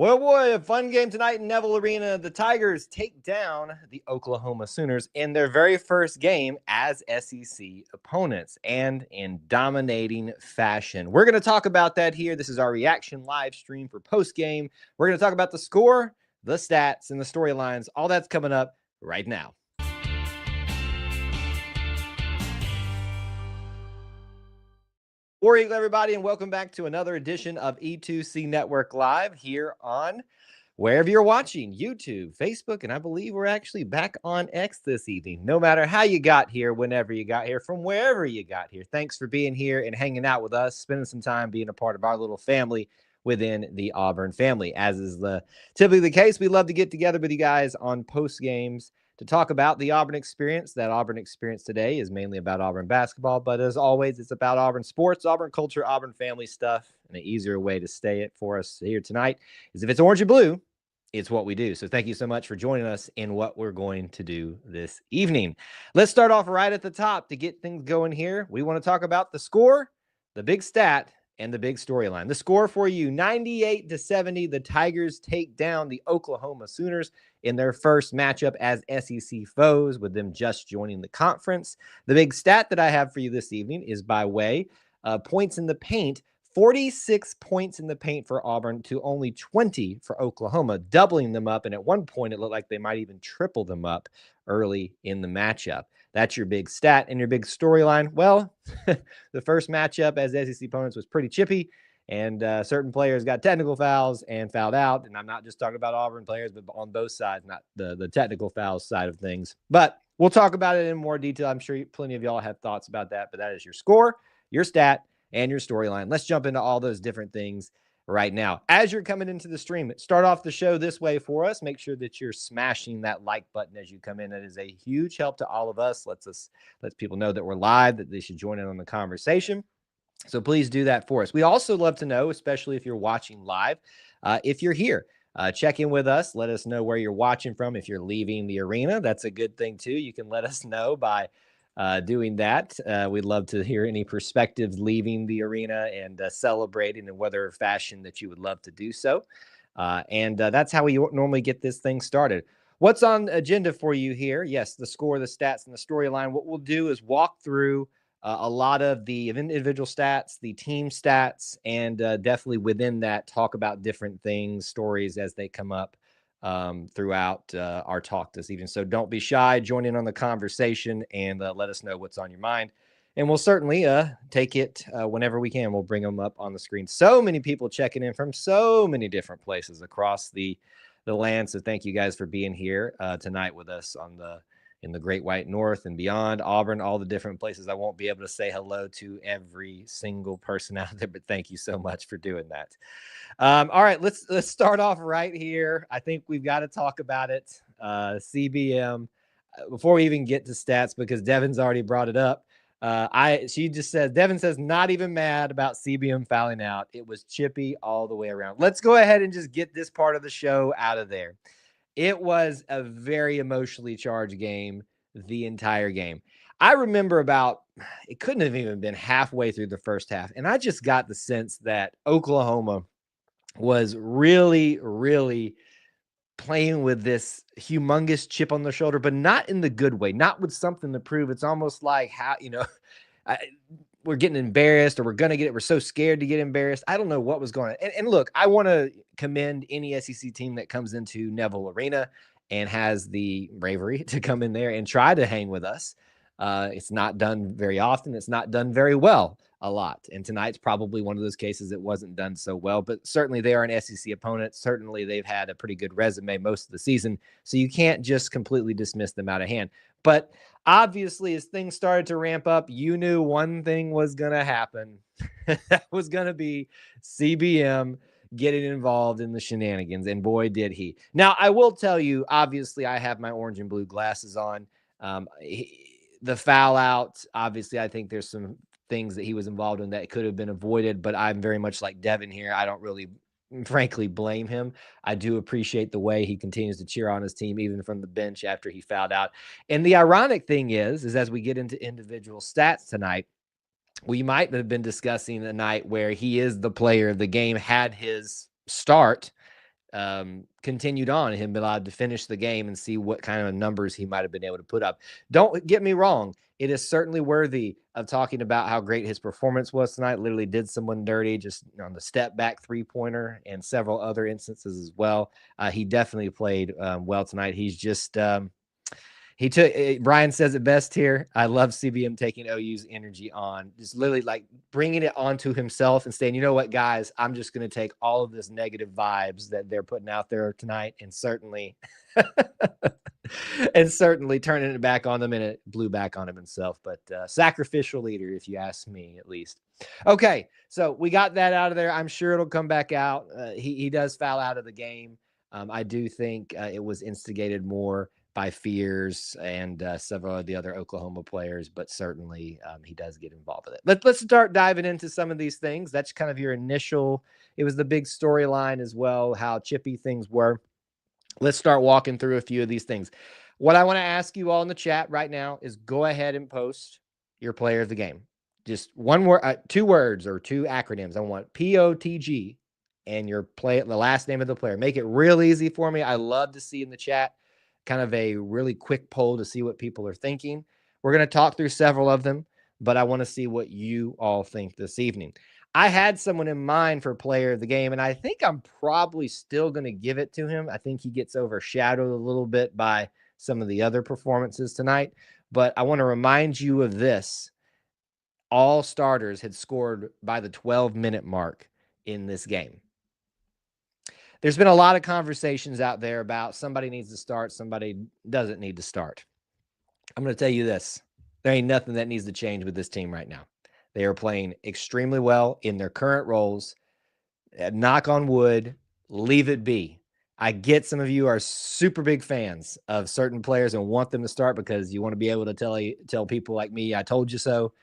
Well, boy, a fun game tonight in Neville Arena. The Tigers take down the Oklahoma Sooners in their very first game as SEC opponents and in dominating fashion. We're going to talk about that here. This is our reaction live stream for Postgame. We're going to talk about the score, the stats, and the storylines. All that's coming up right now. War Eagle, everybody, and welcome back to another edition of E2C Network Live here on wherever you're watching, YouTube, Facebook, and I believe we're actually back on X this evening. No matter how you got here, whenever you got here, from wherever you got here, thanks for being here and hanging out with us, spending some time being a part of our little family within the Auburn family. As is typically the case, we love to get together with you guys on post games to talk about the Auburn experience. That Auburn experience today is mainly about Auburn basketball, but as always, it's about Auburn sports, Auburn culture, Auburn family stuff. And an easier way to stay it for us here tonight is if it's orange and blue, it's what we do. So thank you so much for joining us in what we're going to do this evening. Let's start off right at the top to get things going here. We want to talk about the score, the big stat, and the big storyline. The score for you, 98-70. The Tigers take down the Oklahoma Sooners in their first matchup as SEC foes, with them just joining the conference. The big stat that I have for you this evening is by way of points in the paint. 46 points in the paint for Auburn to only 20 for Oklahoma, doubling them up. And at one point, it looked like they might even triple them up early in the matchup. That's your big stat. And your big storyline, well, the first matchup as SEC opponents was pretty chippy, and certain players got technical fouls and fouled out. And I'm not just talking about Auburn players, but on both sides, not the technical fouls side of things. But we'll talk about it in more detail. I'm sure plenty of y'all have thoughts about that, but that is your score, your stat, and your storyline. Let's jump into all those different things right now. As you're coming into the stream, start off the show this way for us. Make sure that you're smashing that like button as you come in. That is a huge help to all of us. Lets people know that we're live, that they should join in on the conversation. So please do that for us. We also love to know, especially if you're watching live, if you're here. Check in with us. Let us know where you're watching from. If you're leaving the arena, that's a good thing too. You can let us know by doing that. We'd love to hear any perspectives leaving the arena and celebrating in whatever fashion that you would love to do so. And that's how we normally get this thing started. What's on agenda for you here? Yes, the score, the stats, and the storyline. What we'll do is walk through a lot of the individual stats, the team stats, and definitely within that, talk about different things, stories as they come up throughout our talk this evening. So don't be shy. Join in on the conversation and let us know what's on your mind. And we'll certainly take it whenever we can. We'll bring them up on the screen. So many people checking in from so many different places across the land. So thank you guys for being here tonight with us in the Great White North and beyond, Auburn, all the different places. I won't be able to say hello to every single person out there, but thank you so much for doing that. All right, let's start off right here. I think we've got to talk about it. CBM, before we even get to stats, because Devin's already brought it up. She just says, Devin says, not even mad about CBM fouling out. It was chippy all the way around. Let's go ahead and just get this part of the show out of there. It was a very emotionally charged game the entire game. I remember it couldn't have even been halfway through the first half, and I just got the sense that Oklahoma was really, really playing with this humongous chip on their shoulder, but not in the good way, not with something to prove. It's almost like we're getting embarrassed, or we're going to get it. We're so scared to get embarrassed. I don't know what was going on. And look, I want to commend any SEC team that comes into Neville Arena and has the bravery to come in there and try to hang with us. It's not done very often. It's not done very well a lot. And tonight's probably one of those cases it wasn't done so well, but certainly they are an SEC opponent. Certainly they've had a pretty good resume most of the season. So you can't just completely dismiss them out of hand. But obviously, as things started to ramp up, you knew one thing was going to happen. That was going to be CBM getting involved in the shenanigans, and boy, did he. Now, I will tell you, obviously, I have my orange and blue glasses on. The foul out, obviously, I think there's some things that he was involved in that could have been avoided, but I'm very much like Devin here. I don't really, frankly, blame him. I do appreciate the way he continues to cheer on his team, even from the bench after he fouled out. And the ironic thing is as we get into individual stats tonight, we might have been discussing a night where he is the player of the game, had his start continued on, him being allowed to finish the game and see what kind of numbers he might have been able to put up. Don't get me wrong. It is certainly worthy of talking about how great his performance was tonight. Literally did someone dirty just on the step back 3-pointer and several other instances as well. He definitely played well tonight. He's just he took Brian says it best here. I love CBM taking OU's energy on, just literally like bringing it onto himself and saying, you know what, guys, I'm just going to take all of this negative vibes that they're putting out there tonight and certainly turning it back on them, and it blew back on him himself. But sacrificial leader, if you ask me, at least. Okay, so we got that out of there. I'm sure it'll come back out. He does foul out of the game. I do think it was instigated more by Fears and several of the other Oklahoma players, but certainly he does get involved with it. Let's start diving into some of these things. That's kind of your initial. It was the big storyline as well, how chippy things were. Let's start walking through a few of these things. What I want to ask you all in the chat right now is go ahead and post your player of the game. Just one word, 2 words or 2 acronyms. I want POTG and your the last name of the player. Make it real easy for me. I love to see in the chat kind of a really quick poll to see what people are thinking. We're going to talk through several of them, but I want to see what you all think this evening. I had someone in mind for player of the game, and I think I'm probably still going to give it to him. I think he gets overshadowed a little bit by some of the other performances tonight, but I want to remind you of this. All starters had scored by the 12-minute mark in this game. There's been a lot of conversations out there about somebody needs to start, somebody doesn't need to start. I'm going to tell you this. There ain't nothing that needs to change with this team right now. They are playing extremely well in their current roles. Knock on wood, leave it be. I get some of you are super big fans of certain players and want them to start because you want to be able to tell people like me, I told you so.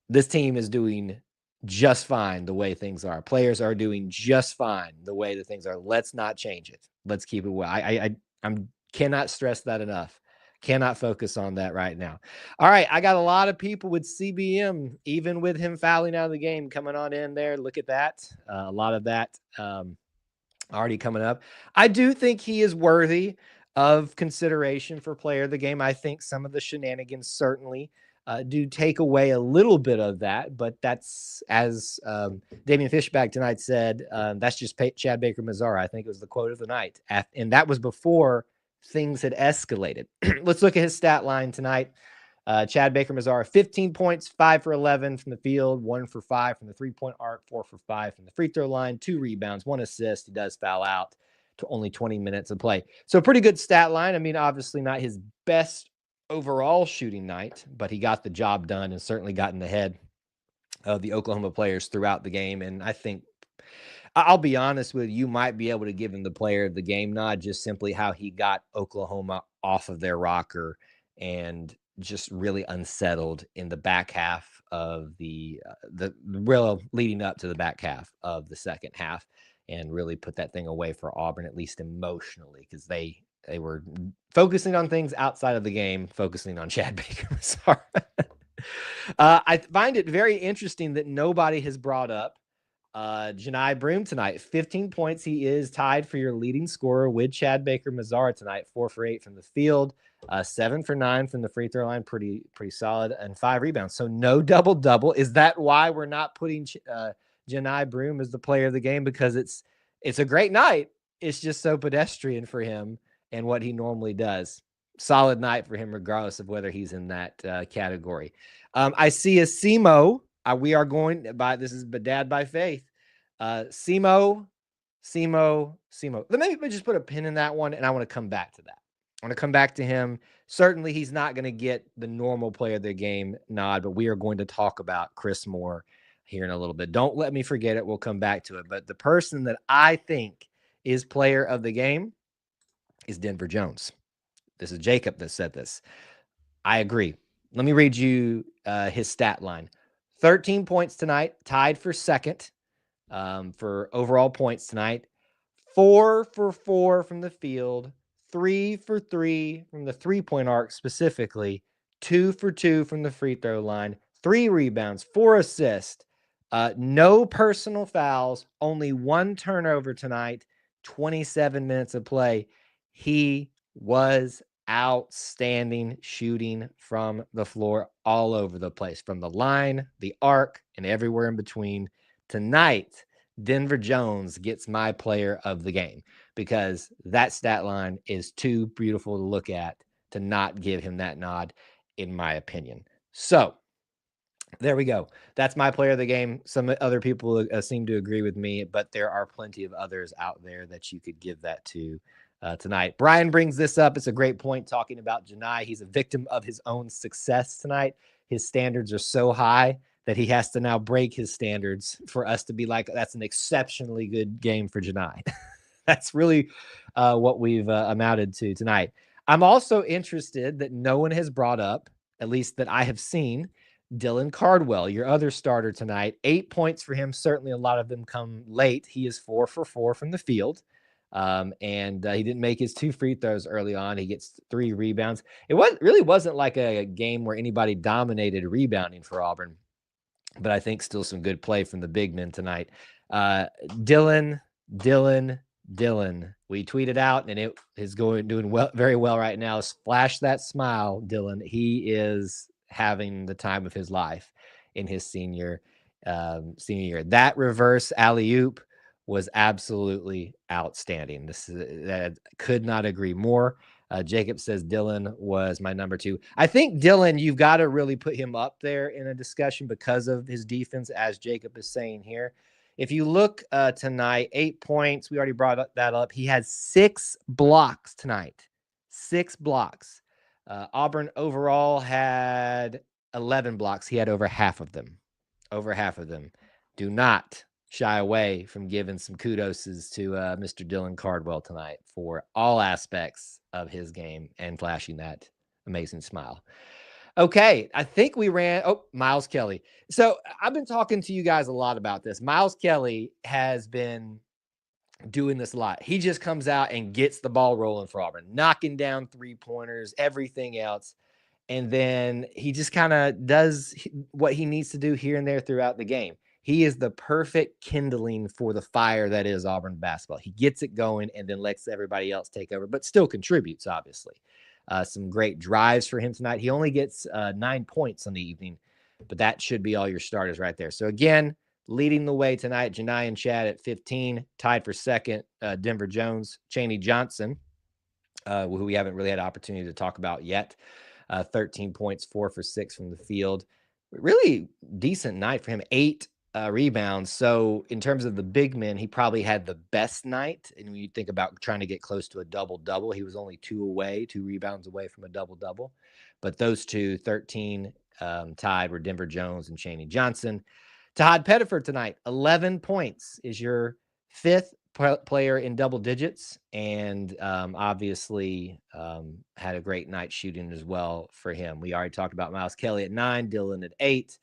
This team is doing just fine the way things are. Players are doing just fine the way that things are. Let's not change it. Let's keep it well. I cannot stress that enough. Cannot focus on that right now. All right, I got a lot of people with CBM, even with him fouling out of the game, coming on in there. Look at that. A lot of that already coming up. I do think he is worthy of consideration for player of the game. I think some of the shenanigans certainly do take away a little bit of that, but that's, as Damian Fishback tonight said, that's just Chad Baker-Mazara. I think it was the quote of the night. And that was before things had escalated. Let's look at his stat line tonight. Chad Baker-Mazara, 15 points, 5 for 11 from the field, 1 for 5 from the 3-point arc, 4 for 5 from the free throw line, 2 rebounds, 1 assist. He does foul out to only 20 minutes of play. So pretty good stat line. I mean, obviously not his best overall shooting night, but he got the job done and certainly got in the head of the Oklahoma players throughout the game. And I think, I'll be honest with you, might be able to give him the player of the game nod, just simply how he got Oklahoma off of their rocker and just really unsettled in the back half of the real leading up to the back half of the second half, and really put that thing away for Auburn, at least emotionally, because they were focusing on things outside of the game, focusing on Chad Baker-Mazara. I find it very interesting that nobody has brought up Janai Broome tonight. 15 points. He is tied for your leading scorer with Chad Baker-Mazara tonight. 4 for 8 from the field, 7 for 9 from the free throw line. Pretty solid, and 5 rebounds. So no double-double. Is that why we're not putting Janai Broome as the player of the game? Because it's a great night. It's just so pedestrian for him and what he normally does. Solid night for him, regardless of whether he's in that category. I see a Simo. We are going by, this is Dad by Faith. Simo. Let me just put a pin in that one, and I want to come back to that. I want to come back to him. Certainly, he's not going to get the normal player of the game nod, but we are going to talk about Chris Moore here in a little bit. Don't let me forget it. We'll come back to it. But the person that I think is player of the game is Denver Jones. This is Jacob that said this. I agree. Let me read you his stat line. 13 points tonight, tied for second for overall points tonight. 4 for 4 from the field, 3 for 3 from the 3-point arc specifically, 2 for 2 from the free throw line, 3 rebounds, 4 assists, no personal fouls, only 1 turnover tonight, 27 minutes of play. He was outstanding shooting from the floor all over the place, from the line, the arc, and everywhere in between. Tonight, Denver Jones gets my player of the game because that stat line is too beautiful to look at to not give him that nod, in my opinion. So there we go. That's my player of the game. Some other people seem to agree with me, but there are plenty of others out there that you could give that to tonight. Brian brings this up. It's a great point talking about Janai. He's a victim of his own success tonight. His standards are so high that he has to now break his standards for us to be like, that's an exceptionally good game for Janai. That's really what we've amounted to tonight. I'm also interested that no one has brought up, at least that I have seen, Dylan Cardwell, your other starter tonight. 8 points for him. Certainly a lot of them come late. He is 4 for 4 from the field. And he didn't make his 2 free throws early on. He gets 3 rebounds. It really wasn't like a game where anybody dominated rebounding for Auburn, but I think still some good play from the big men tonight. Dylan. We tweeted out, and it is doing well, very well right now. Splash that smile, Dylan. He is having the time of his life in his senior year. That reverse alley-oop was absolutely outstanding. That could not agree more. Jacob says Dylan was my number 2. I think Dylan, you've got to really put him up there in a discussion because of his defense, as Jacob is saying here. If you look tonight, 8 points. We already brought that up. He had 6 blocks tonight. 6 blocks. Auburn overall had 11 blocks. He had over half of them. Do not shy away from giving some kudos to Mr. Dylan Cardwell tonight for all aspects of his game and flashing that amazing smile. Okay, I think we ran. Oh, Miles Kelly. So I've been talking to you guys a lot about this. Miles Kelly has been doing this a lot. He just comes out and gets the ball rolling for Auburn, knocking down 3-pointers, everything else. And then he just kind of does what he needs to do here and there throughout the game. He is the perfect kindling for the fire that is Auburn basketball. He gets it going and then lets everybody else take over, but still contributes, obviously. Some great drives for him tonight. He only gets 9 points on the evening, but that should be all your starters right there. So again, leading the way tonight, Janai and Chad at 15, tied for second, Denver Jones, Chaney Johnson, who we haven't really had an opportunity to talk about yet. 13 points, 4 for 6 from the field. Really decent night for him. 8 rebounds. So in terms of the big men, he probably had the best night. And when you think about trying to get close to a double-double, he was only 2 rebounds away from a double-double. But those two, 13 tied, were Denver Jones and Chaney Johnson. Tahad Pettiford tonight, 11 points, is your 5th player in double digits, and obviously had a great night shooting as well for him. We already talked about Miles Kelly at 9, Dylan at 8,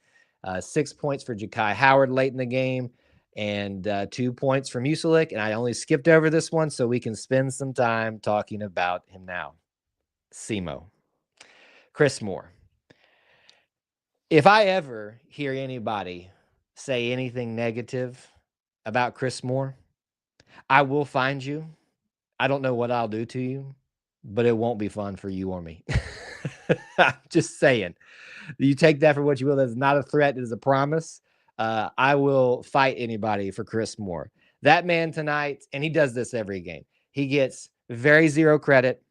6 points for Ja'Kai Howard late in the game, and 2 points for Muselik. And I only skipped over this one so we can spend some time talking about him now. Simo. Chris Moore. If I ever hear anybody say anything negative about Chris Moore, I will find you. I don't know what I'll do to you, but it won't be fun for you or me. I'm just saying. You take that for what you will. That's not a threat. It is a promise. I will fight anybody for Chris Moore. That man tonight, and he does this every game, he gets very zero credit.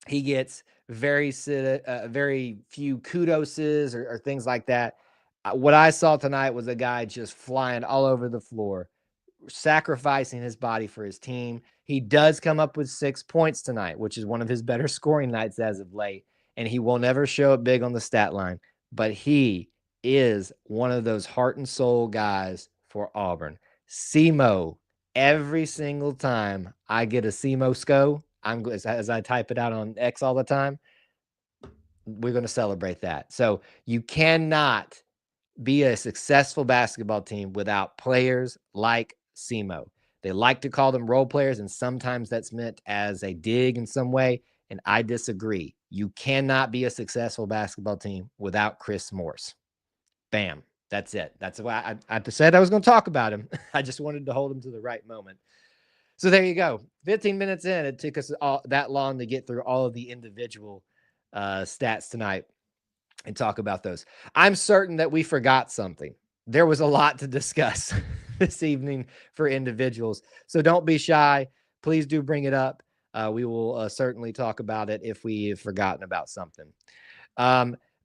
He gets very few kudoses or things like that. What I saw tonight was a guy just flying all over the floor, sacrificing his body for his team. He does come up with 6 points tonight, which is one of his better scoring nights as of late, and he will never show up big on the stat line, but he is one of those heart and soul guys for Auburn. Simo, every single time I get a Simo SCO, as I type it out on X all the time, we're going to celebrate that. So you cannot be a successful basketball team without players like Simo. They like to call them role players, and sometimes that's meant as a dig in some way, and I disagree. You cannot be a successful basketball team without Chris Morse. Bam. That's it. That's why I said I was going to talk about him. I just wanted to hold him to the right moment. So there you go. 15 minutes in, it took us that long to get through all of the individual stats tonight and talk about those. I'm certain that we forgot something. There was a lot to discuss this evening for individuals. So don't be shy. Please do bring it up. We will certainly talk about it if we have forgotten about something.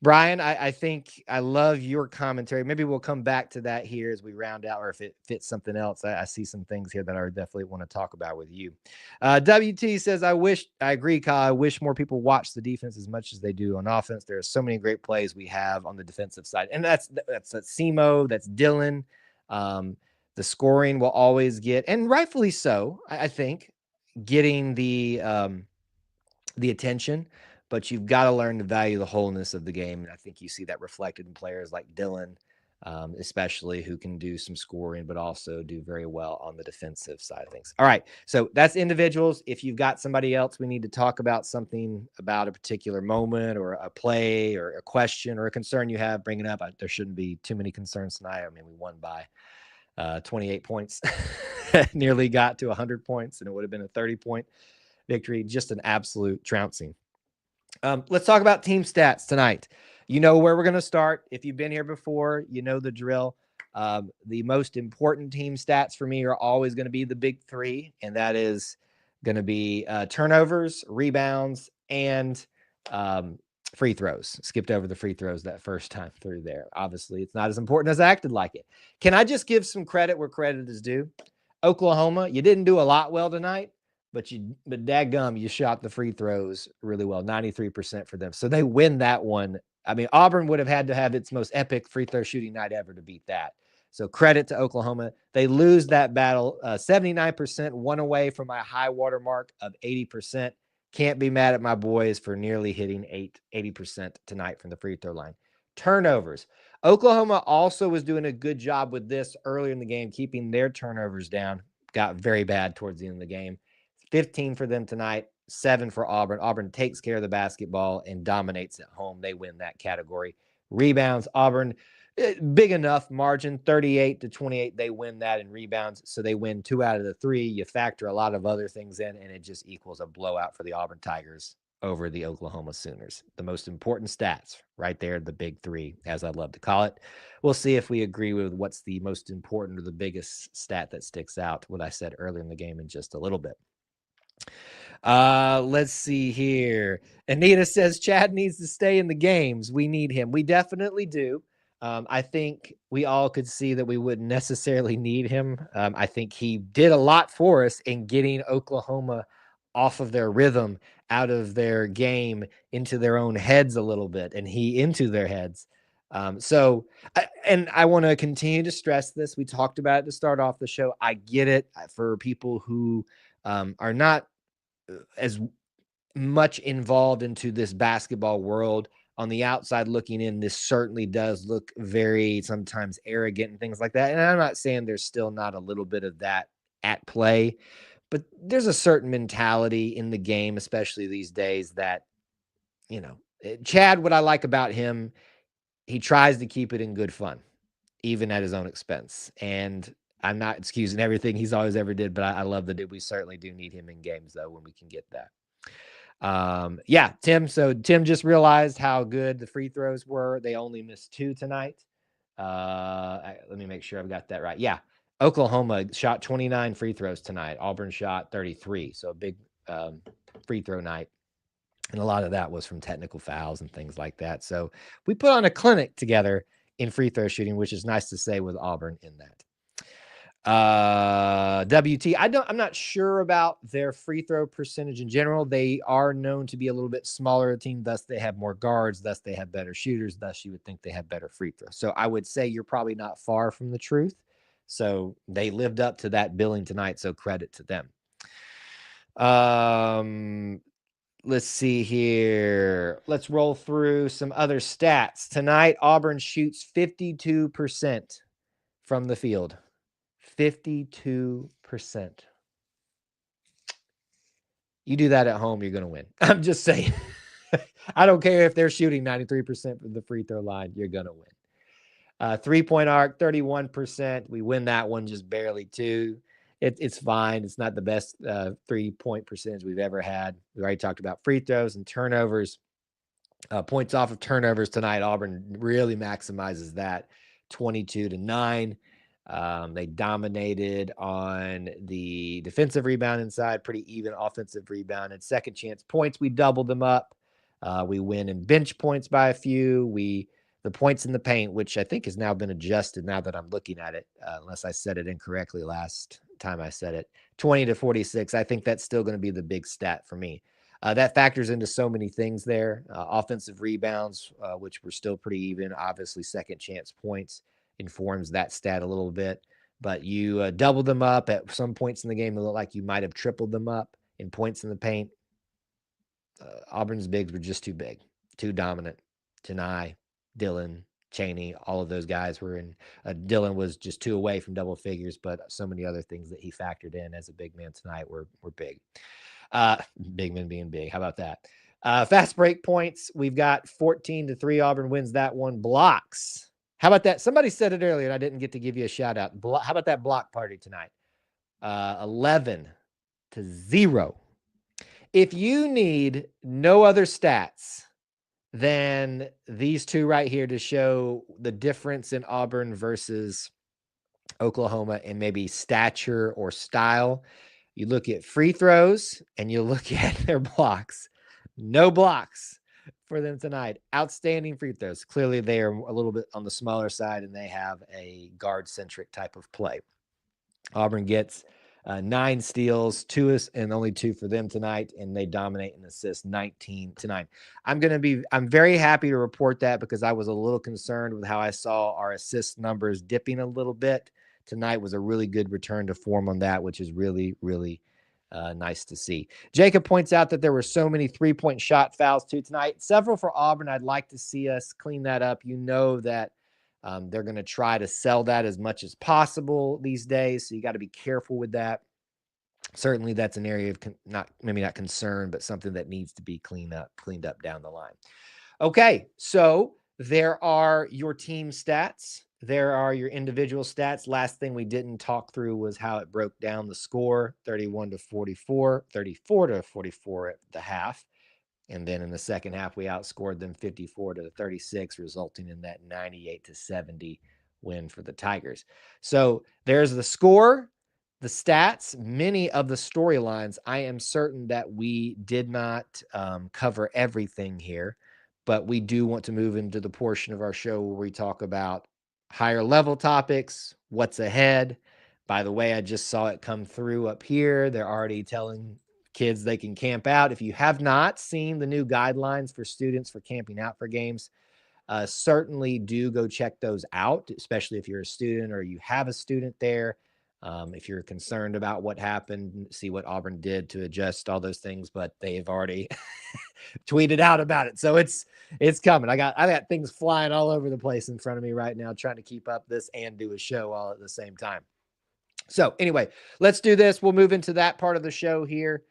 Brian, I think I love your commentary. Maybe we'll come back to that here as we round out, or if it fits something else. I see some things here that I definitely want to talk about with you. WT says, I agree, Kyle. I wish more people watch the defense as much as they do on offense. There are so many great plays we have on the defensive side. And that's Semo, that's Dylan. The scoring will always get, and rightfully so, I think, getting the attention, but you've got to learn to value the wholeness of the game. And I think you see that reflected in players like Dylan, especially, who can do some scoring, but also do very well on the defensive side of things. All right. So that's individuals. If you've got somebody else, we need to talk about something about a particular moment or a play or a question or a concern you have, bring it up. There shouldn't be too many concerns tonight. I mean, we won by 28 points, nearly got to 100 points, and it would have been a 30-point victory. Just an absolute trouncing. Let's talk about team stats tonight. You know where we're going to start. If you've been here before, you know the drill. The most important team stats for me are always going to be the big three, and that is going to be turnovers, rebounds, and free throws. Skipped over the free throws that first time through there. Obviously, it's not as important as I acted like it. Can I just give some credit where credit is due? Oklahoma, you didn't do a lot well tonight, but dadgum, you shot the free throws really well, 93% for them. So they win that one. I mean, Auburn would have had to have its most epic free throw shooting night ever to beat that. So credit to Oklahoma. They lose that battle, 79%, one away from my high water mark of 80%. Can't be mad at my boys for nearly hitting 80% tonight from the free throw line. Turnovers. Oklahoma also was doing a good job with this earlier in the game, keeping their turnovers down. Got very bad towards the end of the game. 15 for them tonight, 7 for Auburn. Auburn takes care of the basketball and dominates at home. They win that category. Rebounds, Auburn, big enough margin, 38-28. They win that in rebounds. So they win 2 out of the 3. You factor a lot of other things in, and it just equals a blowout for the Auburn Tigers over the Oklahoma Sooners. The most important stats right there, the big 3, as I love to call it. We'll see if we agree with what's the most important or the biggest stat that sticks out, what I said earlier in the game, in just a little bit. Let's see here. Anita says Chad needs to stay in the games. We need him. We definitely do. I think we all could see that we wouldn't necessarily need him. I think he did a lot for us in getting Oklahoma off of their rhythm, out of their game, into their own heads a little bit, and he into their heads. And I want to continue to stress this. We talked about it to start off the show. I get it for people who are not as much involved into this basketball world. On the outside looking in, this certainly does look very sometimes arrogant and things like that. And I'm not saying there's still not a little bit of that at play, but there's a certain mentality in the game, especially these days, that, you know, Chad, what I like about him, he tries to keep it in good fun, even at his own expense. And I'm not excusing everything he's always ever did, but I love that we certainly do need him in games, though, when we can get that. Yeah, Tim. So Tim just realized how good the free throws were. They only missed 2 tonight. Let me make sure I've got that right. Yeah. Oklahoma shot 29 free throws tonight. Auburn shot 33. So a big free throw night. And a lot of that was from technical fouls and things like that. So we put on a clinic together in free throw shooting, which is nice to say with Auburn in that. WT, I'm not sure about their free throw percentage in general. They are known to be a little bit smaller team, thus they have more guards, thus they have better shooters, thus you would think they have better free throws. So I would say you're probably not far from the truth. So they lived up to that billing tonight, so credit to them. Let's see here. Let's roll through some other stats. Tonight, Auburn shoots 52% from the field. 52%. You do that at home, you're going to win. I'm just saying. I don't care if they're shooting 93% from the free throw line. You're going to win. 3-point arc, 31%. We win that one just barely, too. it's fine. It's not the best 3-point percentage we've ever had. We already talked about free throws and turnovers. Points off of turnovers tonight. Auburn really maximizes that, 22-9. They dominated on the defensive rebounding side, pretty even offensive rebounding. Second chance points, we doubled them up. We win in bench points by a few. The points in the paint, which I think has now been adjusted now that I'm looking at it, unless I said it incorrectly last time I said it, 20-46. I think that's still going to be the big stat for me. That factors into so many things there. Offensive rebounds, which were still pretty even. Obviously, second chance points informs that stat a little bit. But you doubled them up at some points in the game. It looked like you might have tripled them up in points in the paint. Auburn's bigs were just too big, too dominant. Janai, Dylan, Chaney, all of those guys were in. Dylan was just 2 away from double figures, but so many other things that he factored in as a big man tonight were big. Big men being big. How about that? Fast break points. We've got 14-3. Auburn wins that one. Blocks. How about that? Somebody said it earlier, and I didn't get to give you a shout out. How about that block party tonight? 11-0. If you need no other stats than these two right here to show the difference in Auburn versus Oklahoma and maybe stature or style, you look at free throws and you look at their blocks. No blocks for them tonight. Outstanding free throws. Clearly, they are a little bit on the smaller side and they have a guard-centric type of play. Auburn gets 9 steals, 2 and only 2 for them tonight, and they dominate and assist 19-9. I'm very happy to report that because I was a little concerned with how I saw our assist numbers dipping a little bit. Tonight was a really good return to form on that, which is really, really nice to see. Jacob points out that there were so many 3-point shot fouls too tonight. Several for Auburn. I'd like to see us clean that up. You know that they're going to try to sell that as much as possible these days. So you got to be careful with that. Certainly that's an area of maybe not concern, but something that needs to be cleaned up down the line. Okay. So there are your team stats. There are your individual stats. Last thing we didn't talk through was how it broke down the score, 31-44, 34-44 at the half. And then in the second half, we outscored them 54-36, resulting in that 98-70 win for the Tigers. So there's the score, the stats, many of the storylines. I am certain that we did not cover everything here, but we do want to move into the portion of our show where we talk about higher level topics, what's ahead. By the way, I just saw it come through up here. They're already telling kids they can camp out. If you have not seen the new guidelines for students for camping out for games, certainly do go check those out, especially if you're a student or you have a student there. If you're concerned about what happened, see what Auburn did to adjust all those things, but they've already tweeted out about it. So it's coming. I got things flying all over the place in front of me right now, trying to keep up this and do a show all at the same time. So anyway, let's do this. We'll move into that part of the show here.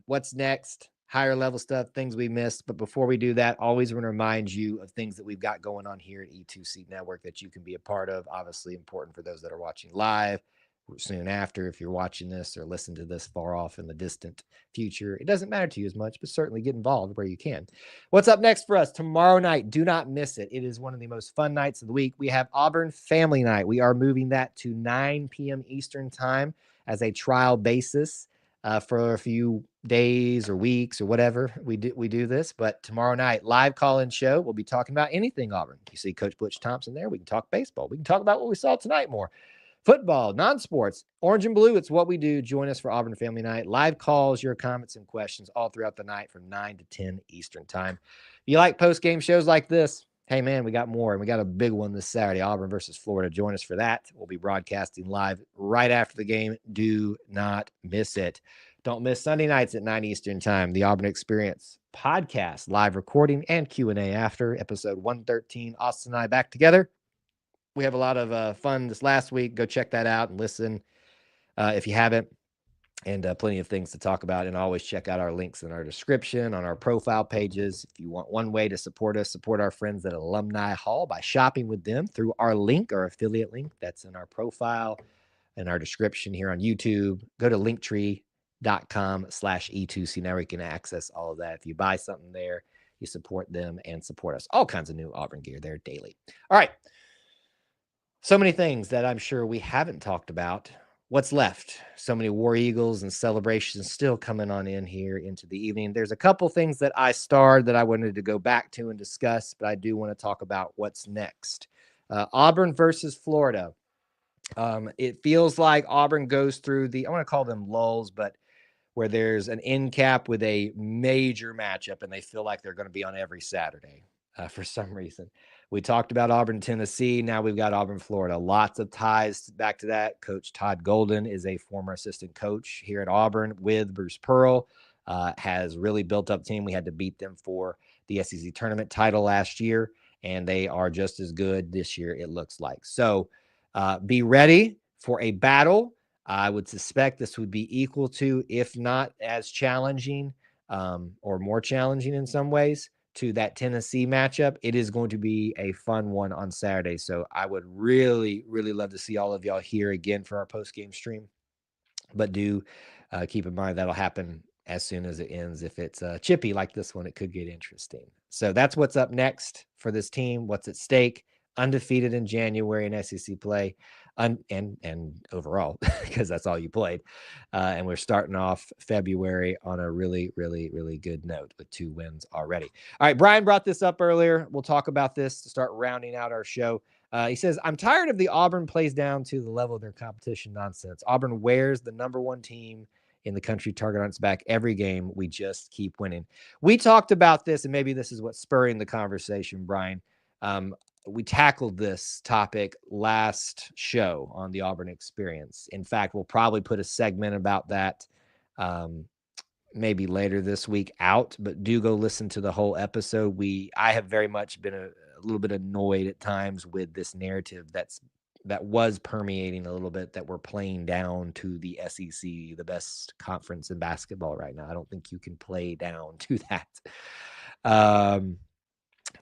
What's next? Higher level stuff, things we missed. But before we do that, always want to remind you of things that we've got going on here at E2C Network that you can be a part of. Obviously important for those that are watching live, soon after, if you're watching this or listen to this far off in the distant future. It doesn't matter to you as much, but certainly get involved where you can. What's up next for us tomorrow night? Do not miss it. It is one of the most fun nights of the week. We have Auburn Family Night. We are moving that to 9 p.m. Eastern time as a trial basis for a few days or weeks or whatever we do this. But tomorrow night, live call-in show. We'll be talking about anything Auburn. You see Coach Butch Thompson there. We can talk baseball. We can talk about what we saw tonight more. Football, non-sports, orange and blue, it's what we do. Join us for Auburn Family Night. Live calls, your comments and questions all throughout the night from 9 to 10 Eastern time. If you like post-game shows like this, hey, man, we got more. And we got a big one this Saturday, Auburn versus Florida. Join us for that. We'll be broadcasting live right after the game. Do not miss it. Don't miss Sunday nights at 9 Eastern time, the Auburn Experience podcast, live recording and Q&A after episode 113. Austin and I back together. We have a lot of fun this last week. Go check that out and listen if you haven't. And plenty of things to talk about. And always check out our links in our description, on our profile pages. If you want one way to support us, support our friends at Alumni Hall by shopping with them through our link, our affiliate link that's in our profile. in our description here on YouTube. Go to linktree.com/E2C. Now we can access all of that. If you buy something there, you support them and support us. All kinds of new Auburn gear there daily. All right. So many things that I'm sure we haven't talked about. What's left? So many War Eagles and celebrations still coming on in here into the evening. There's a couple things that I starred that I wanted to go back to and discuss, but I do want to talk about what's next. Auburn versus Florida. It feels like Auburn goes through I want to call them lulls, but where there's an end cap with a major matchup and they feel like they're going to be on every Saturday for some reason. We talked about Auburn, Tennessee. Now we've got Auburn, Florida. Lots of ties back to that. Coach Todd Golden is a former assistant coach here at Auburn with Bruce Pearl. Has really built up team. We had to beat them for the SEC tournament title last year, and they are just as good this year, it looks like. So be ready for a battle. I would suspect this would be equal to, if not as challenging or more challenging in some ways, to that Tennessee matchup. It is going to be a fun one on Saturday. So I would really, really love to see all of y'all here again for our post-game stream. But do keep in mind that'll happen as soon as it ends. If it's chippy like this one, it could get interesting. So that's what's up next for this team. What's at stake? Undefeated in January in SEC play, and overall, because that's all you played. And we're starting off February on a really, really, really good note with 2 wins already. All right, Brian brought this up earlier. We'll talk about this to start rounding out our show. He says, I'm tired of the Auburn plays down to the level of their competition nonsense. Auburn wears the #1 team in the country target on its back every game. We just keep winning. We talked about this, and maybe this is what's spurring the conversation, Brian. We tackled this topic last show on the Auburn Experience. In fact, we'll probably put a segment about that maybe later this week out, but do go listen to the whole episode. I have very much been a little bit annoyed at times with this narrative that was permeating a little bit, that we're playing down to the SEC, the best conference in basketball right now. I don't think you can play down to that.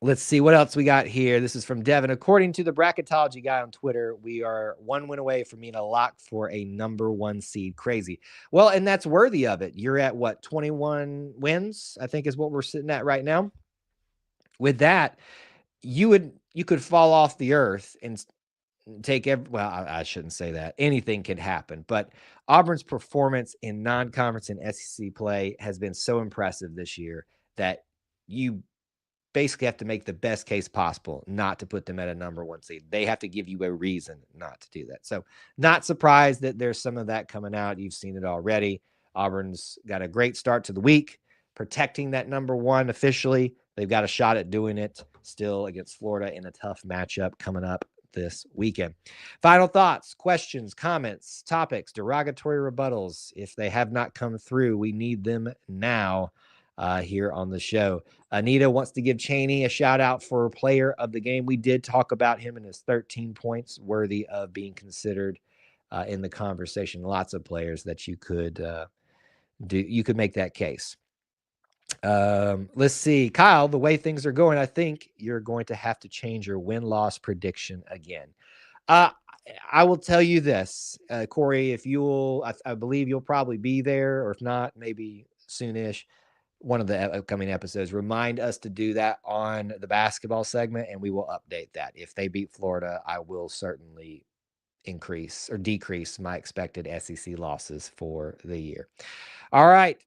Let's see what else we got here. This is from Devin. According to the bracketology guy on Twitter, we are 1 win away from being a lock for a #1 seed. Crazy. Well, and that's worthy of it. You're at what, 21 wins, I think is what we're sitting at right now. With that, you could fall off the earth and take I shouldn't say that. Anything could happen, but Auburn's performance in non-conference and SEC play has been so impressive this year that you basically have to make the best case possible not to put them at a #1 seed. They have to give you a reason not to do that. So not surprised that there's some of that coming out. You've seen it already. Auburn's got a great start to the week, protecting that #1 officially. They've got a shot at doing it still against Florida in a tough matchup coming up this weekend. Final thoughts, questions, comments, topics, derogatory rebuttals. If they have not come through, we need them now here on the show. Anita wants to give Chaney a shout out for player of the game. We did talk about him and his 13 points, worthy of being considered in the conversation. Lots of players that you could do. You could make that case. Let's see, Kyle, the way things are going, I think you're going to have to change your win-loss prediction again. I will tell you this, Corey, if I believe you'll probably be there, or if not, maybe soonish, one of the upcoming episodes, remind us to do that on the basketball segment, and we will update that. If they beat Florida, I will certainly increase or decrease my expected SEC losses for the year. All right,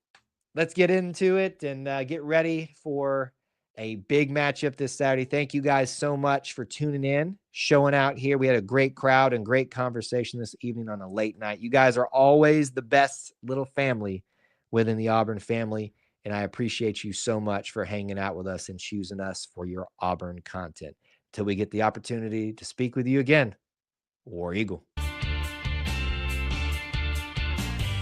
let's get into it and get ready for a big matchup this Saturday. Thank you guys so much for tuning in, showing out here. We had a great crowd and great conversation this evening on a late night. You guys are always the best little family within the Auburn family, and I appreciate you so much for hanging out with us and choosing us for your Auburn content. Till we get the opportunity to speak with you again, War Eagle.